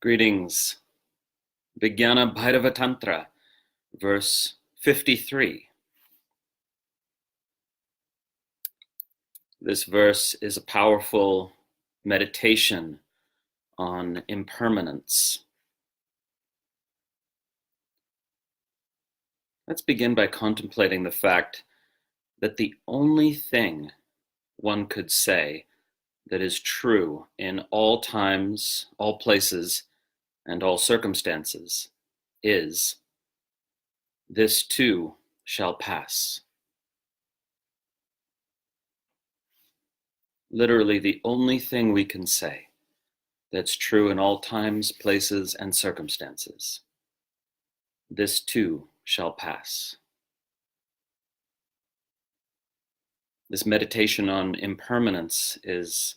Greetings. Vijñāna-bhairava-tantra, verse 53. This verse is a powerful meditation on impermanence. Let's begin by contemplating the fact that the only thing one could say that is true in all times, all places, and all circumstances is, "This too shall pass." Literally, the only thing we can say that's true in all times, places, and circumstances. This too shall pass. This meditation on impermanence is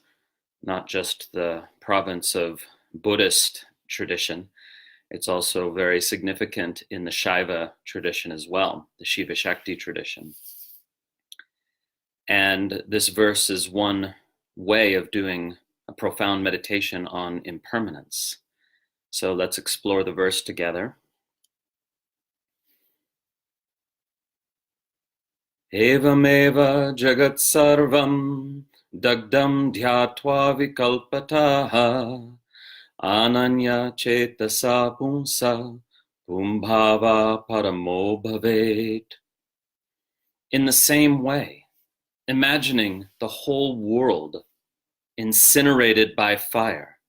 not just the province of Buddhist tradition. It's also very significant in the Shaiva tradition as well, the Shiva Shakti tradition. And this verse is one way of doing a profound meditation on impermanence. So let's explore the verse together. Evameva jagat sarvaṃ dagdhaṃ dhyātvā vikalpataḥ ananyacetasaḥ puṃsaḥ puṃbhāvaḥ paramo bhavet. In the same way, imagining the whole world incinerated by fire,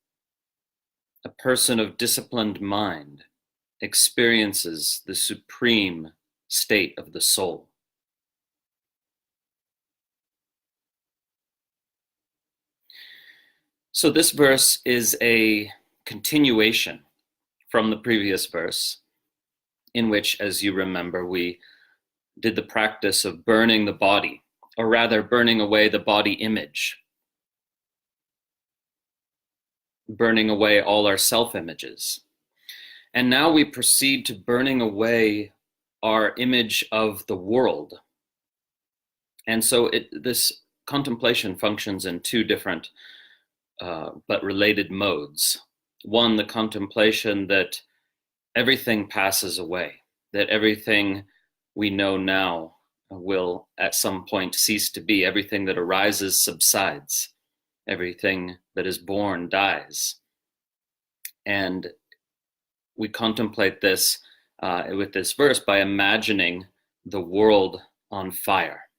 a person of disciplined mind experiences the supreme state of the soul. So this verse is a continuation from the previous verse, in which, as you remember, we did the practice of burning the body, or rather burning away the body image, burning away all our self-images. And now we proceed to burning away our image of the world. And so this contemplation functions in two different but related modes. One, the contemplation that everything passes away, that everything we know now will at some point cease to be. Everything that arises subsides. Everything that is born dies. And we contemplate this with this verse by imagining the world on fire.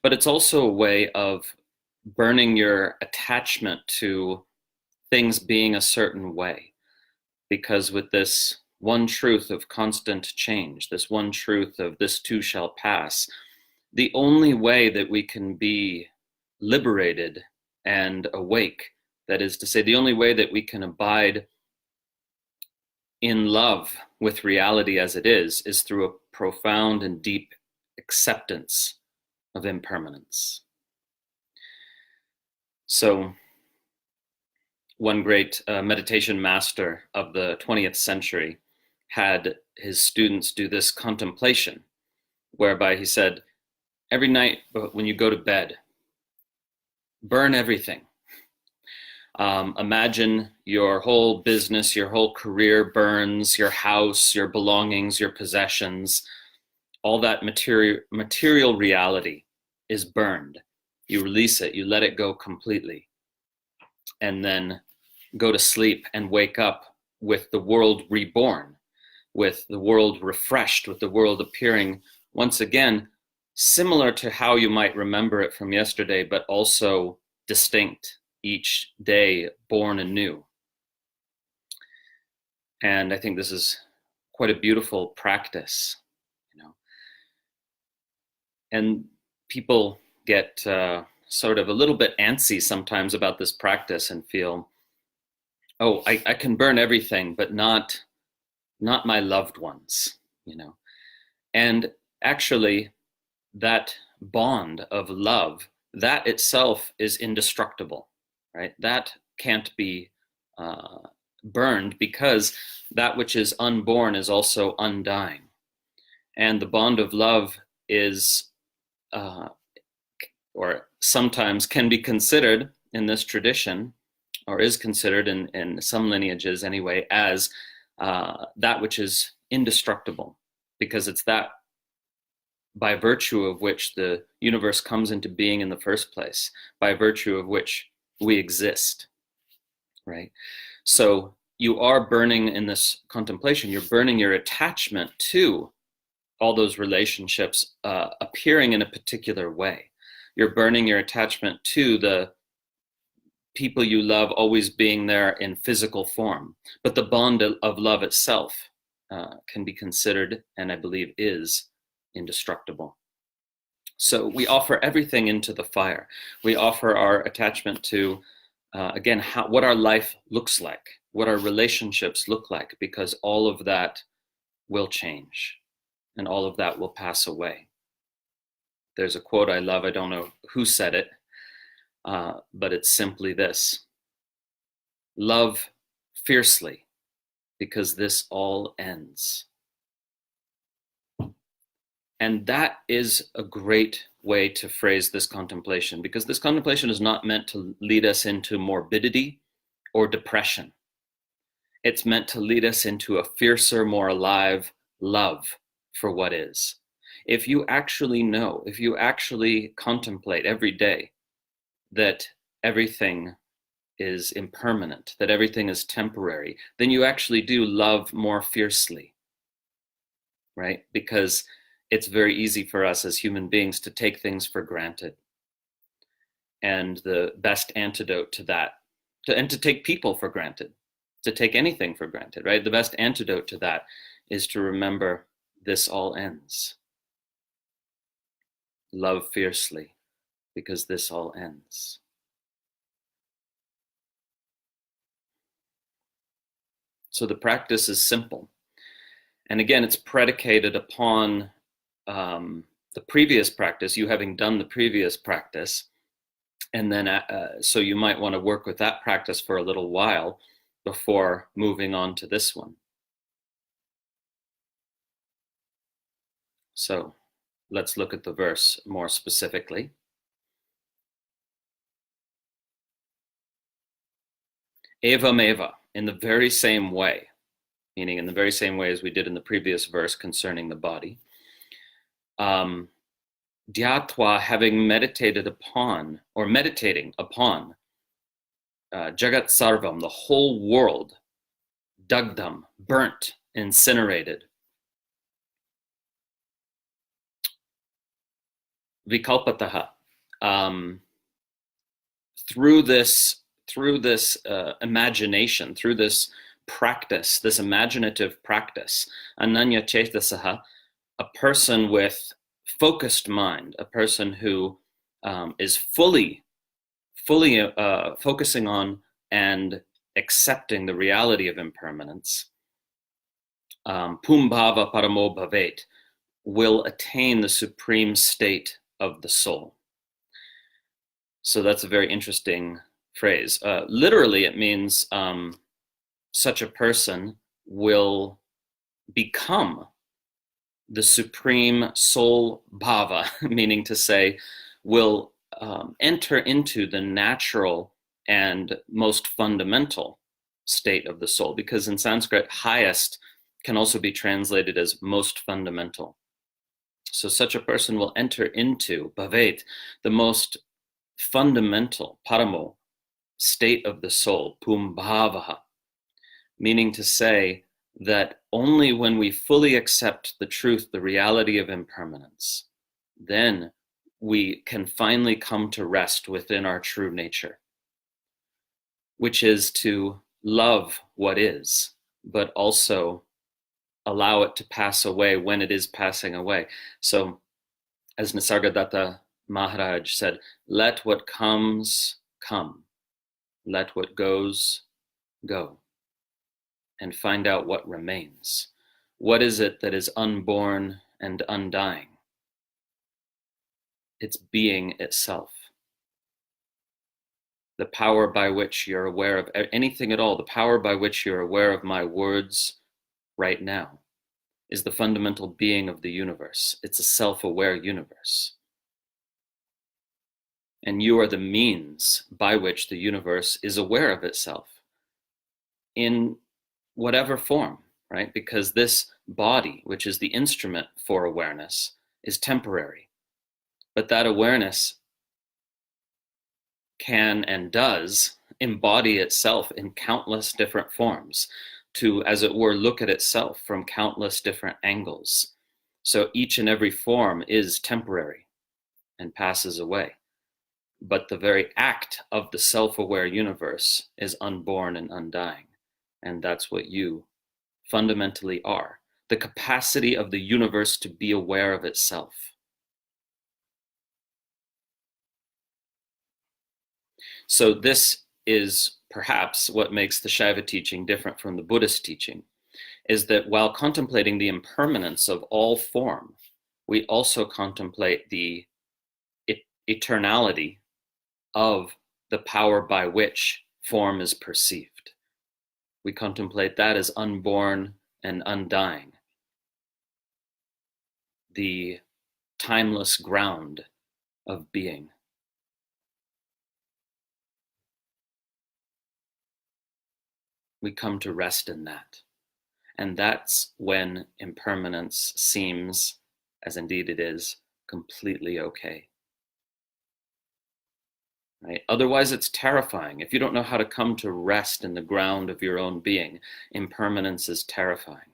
But it's also a way of burning your attachment to things being a certain way. Because with this one truth of constant change, this one truth of this too shall pass, the only way that we can be liberated and awake, that is to say, the only way that we can abide in love with reality as it is through a profound and deep acceptance of impermanence. So one great meditation master of the 20th century had his students do this contemplation, whereby he said, every night when you go to bed, burn everything. Imagine your whole business, your whole career burns, your house, your belongings, your possessions, all that material reality is burned. You release it, you let it go completely, and then go to sleep and wake up with the world reborn, with the world refreshed, with the world appearing once again similar to how you might remember it from yesterday, but also distinct, each day born anew. And I think this is quite a beautiful practice, And people get sort of a little bit antsy sometimes about this practice and feel, oh, I can burn everything, but not my loved ones, And actually, that bond of love, that itself is indestructible, right? That can't be burned, because that which is unborn is also undying. And the bond of love is or sometimes can be considered in this tradition or is considered in some lineages anyway, as that which is indestructible, because it's that by virtue of which the universe comes into being in the first place, by virtue of which we exist, right? So you are burning in this contemplation, you're burning your attachment to all those relationships appearing in a particular way. You're burning your attachment to the people you love always being there in physical form. But the bond of love itself can be considered, and I believe is, indestructible. So we offer everything into the fire. We offer our attachment to, again, what our life looks like, what our relationships look like, because all of that will change and all of that will pass away. There's a quote I love, I don't know who said it, but it's simply this: love fiercely, because this all ends. And that is a great way to phrase this contemplation, because this contemplation is not meant to lead us into morbidity or depression. It's meant to lead us into a fiercer, more alive love for what is. If you actually know, if you actually contemplate every day that everything is impermanent, that everything is temporary, then you actually do love more fiercely, right? Because it's very easy for us as human beings to take things for granted. And the best antidote to that, and to take people for granted, to take anything for granted, right? The best antidote to that is to remember this all ends. Love fiercely, because this all ends. So the practice is simple. And again, it's predicated upon the previous practice, you having done the previous practice. And then, so you might want to work with that practice for a little while before moving on to this one. So let's look at the verse more specifically. Evameva, in the very same way, meaning in the very same way as we did in the previous verse concerning the body. Dhyātvā, having meditated upon, or meditating upon, jagat sarvaṃ, the whole world, dagdhaṃ, burnt, incinerated, vikalpataḥ, through this imagination, through this practice, this imaginative practice, ananyacetasaḥ, a person with focused mind, a person who is fully focusing on and accepting the reality of impermanence, puṃbhāvaḥ paramo bhavet, will attain the supreme state of the soul. So that's a very interesting phrase. Literally, it means such a person will become the supreme soul bhava, meaning to say, will enter into the natural and most fundamental state of the soul, because in Sanskrit, highest can also be translated as most fundamental. So such a person will enter into bhavet, the most fundamental, paramo, state of the soul, puṃbhāvaḥ, meaning to say that only when we fully accept the truth, the reality of impermanence, then we can finally come to rest within our true nature, which is to love what is, but also allow it to pass away when it is passing away. So, as Nisargadatta Maharaj said, let what comes come, let what goes go, and find out what remains. What is it that is unborn and undying? It's being itself. The power by which you're aware of anything at all, the power by which you're aware of my words right now, is the fundamental being of the universe. It's a self-aware universe. And you are the means by which the universe is aware of itself in whatever form, right? Because this body, which is the instrument for awareness, is temporary. But that awareness can and does embody itself in countless different forms to, as it were, look at itself from countless different angles. So each and every form is temporary and passes away. But the very act of the self-aware universe is unborn and undying. And that's what you fundamentally are. The capacity of the universe to be aware of itself. So this is perhaps what makes the Shaiva teaching different from the Buddhist teaching, is that while contemplating the impermanence of all form, we also contemplate the eternality of the power by which form is perceived. We contemplate that as unborn and undying, the timeless ground of being. We come to rest in that. And that's when impermanence seems, as indeed it is, completely okay. Right? Otherwise, it's terrifying. If you don't know how to come to rest in the ground of your own being, impermanence is terrifying.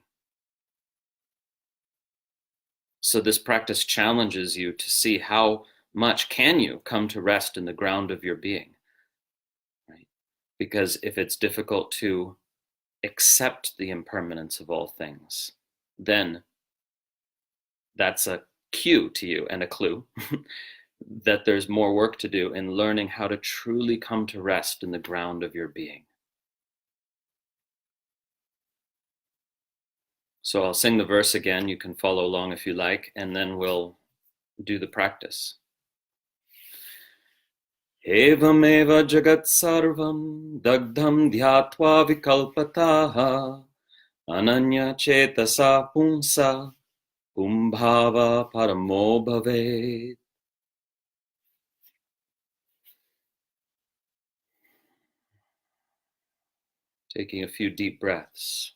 So this practice challenges you to see how much can you come to rest in the ground of your being. Right? Because if it's difficult to accept the impermanence of all things, then that's a cue to you and a clue that there's more work to do in learning how to truly come to rest in the ground of your being. So I'll sing the verse again. You can follow along if you like, and then we'll do the practice. Evameva jagat sarvaṃ dagdhaṃ dhyātvā vikalpataḥ ananyacetasaḥ puṃsaḥ puṃbhāvaḥ paramo bhavet. Taking a few deep breaths.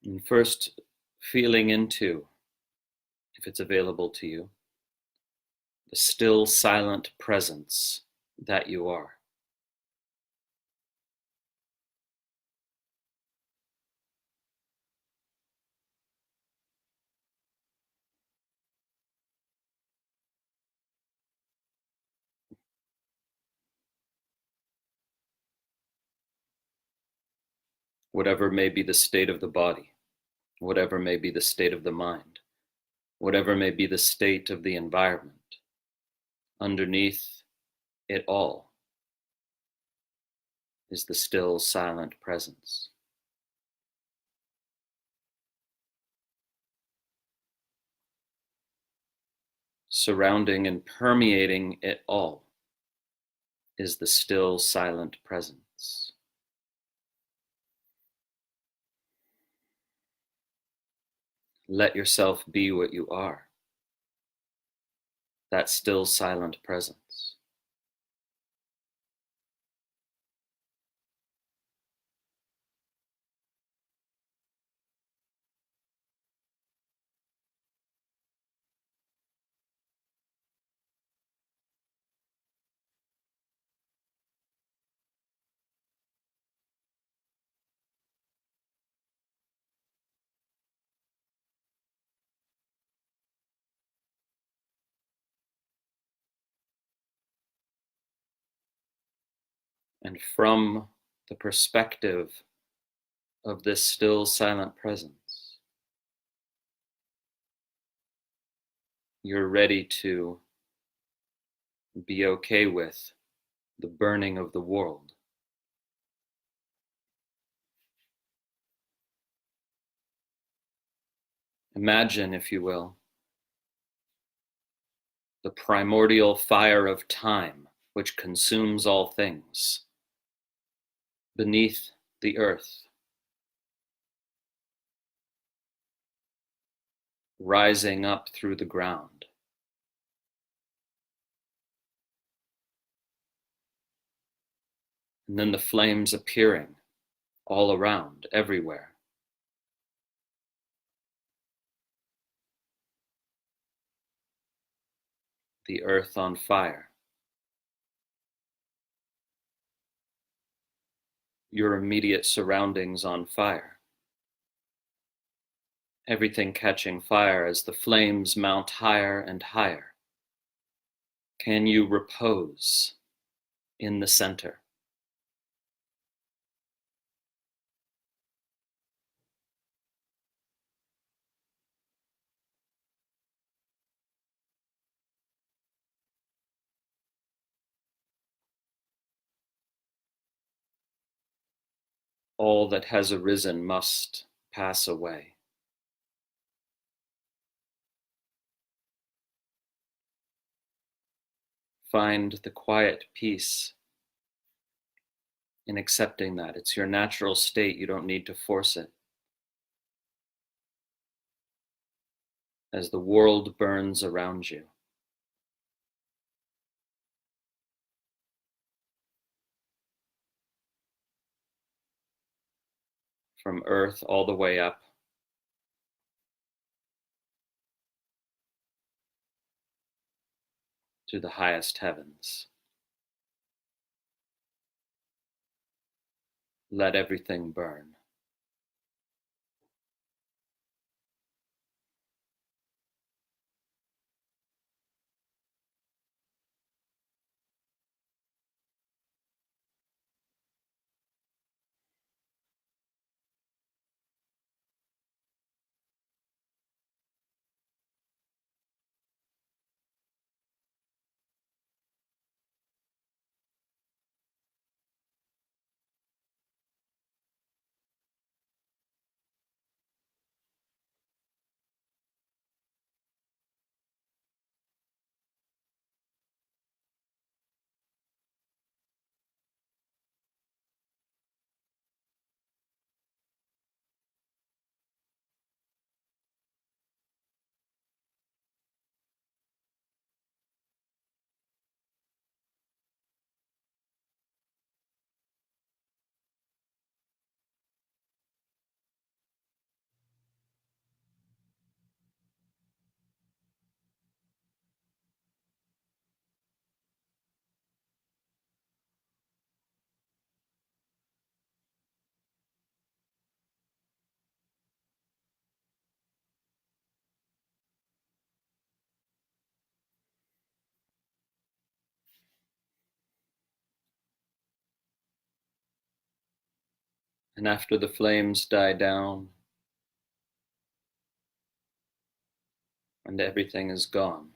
And first, feeling into, if it's available to you, the still, silent presence that you are. Whatever may be the state of the body, whatever may be the state of the mind, whatever may be the state of the environment, underneath it all is the still, silent presence. Surrounding and permeating it all is the still, silent presence. Let yourself be what you are, that still, silent presence. And from the perspective of this still, silent presence, you're ready to be okay with the burning of the world. Imagine, if you will, the primordial fire of time, which consumes all things, beneath the earth, rising up through the ground. And then the flames appearing all around, everywhere. The earth on fire. Your immediate surroundings on fire. Everything catching fire as the flames mount higher and higher. Can you repose in the center? All that has arisen must pass away. Find the quiet peace in accepting that. It's your natural state. You don't need to force it. As the world burns around you. From earth all the way up to the highest heavens. Let everything burn. And after the flames die down and everything is gone,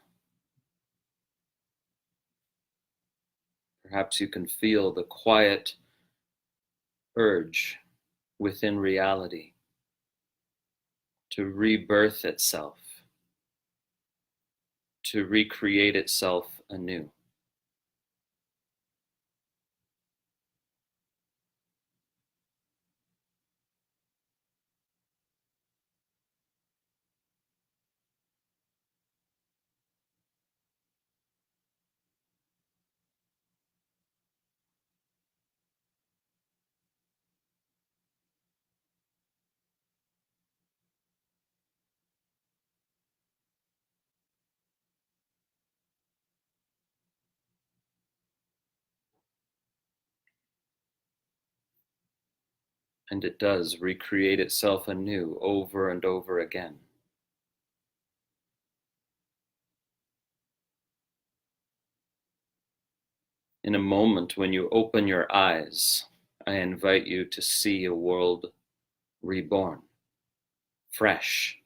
perhaps you can feel the quiet urge within reality to rebirth itself, to recreate itself anew. And it does recreate itself anew over and over again. In a moment when you open your eyes, I invite you to see a world reborn, fresh.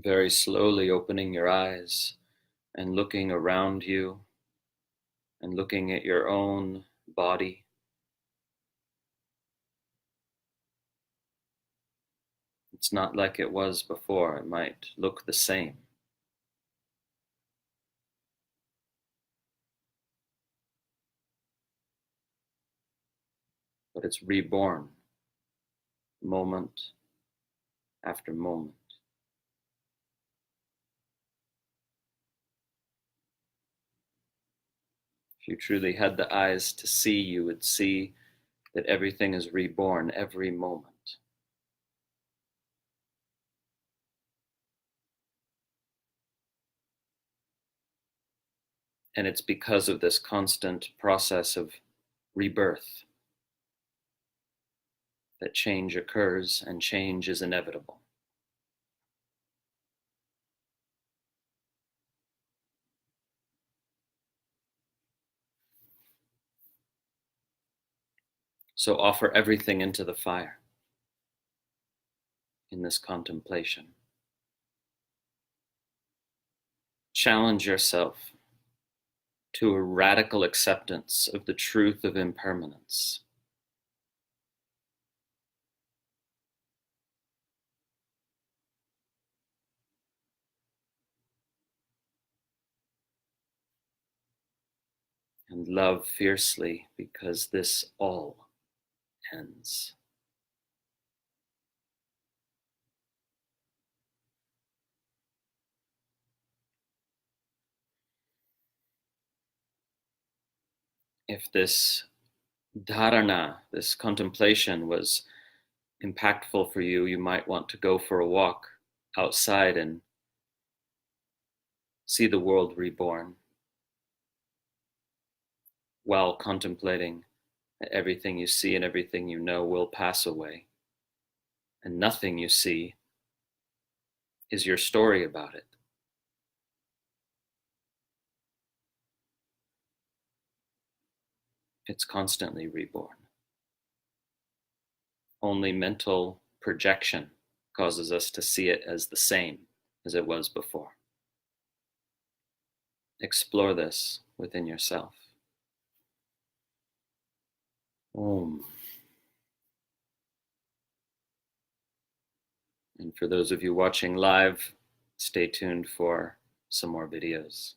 Very slowly opening your eyes and looking around you and looking at your own body. It's not like it was before. It might look the same. But it's reborn, moment after moment. If you truly had the eyes to see, you would see that everything is reborn every moment. And it's because of this constant process of rebirth that change occurs, and change is inevitable. So offer everything into the fire in this contemplation. Challenge yourself to a radical acceptance of the truth of impermanence. And love fiercely, because this all ends. If this dharana, this contemplation, was impactful for you, you might want to go for a walk outside and see the world reborn while contemplating that everything you see and everything you know will pass away, and nothing you see is your story about it. It's constantly reborn. Only mental projection causes us to see it as the same as it was before. Explore this within yourself. Om. And for those of you watching live, stay tuned for some more videos.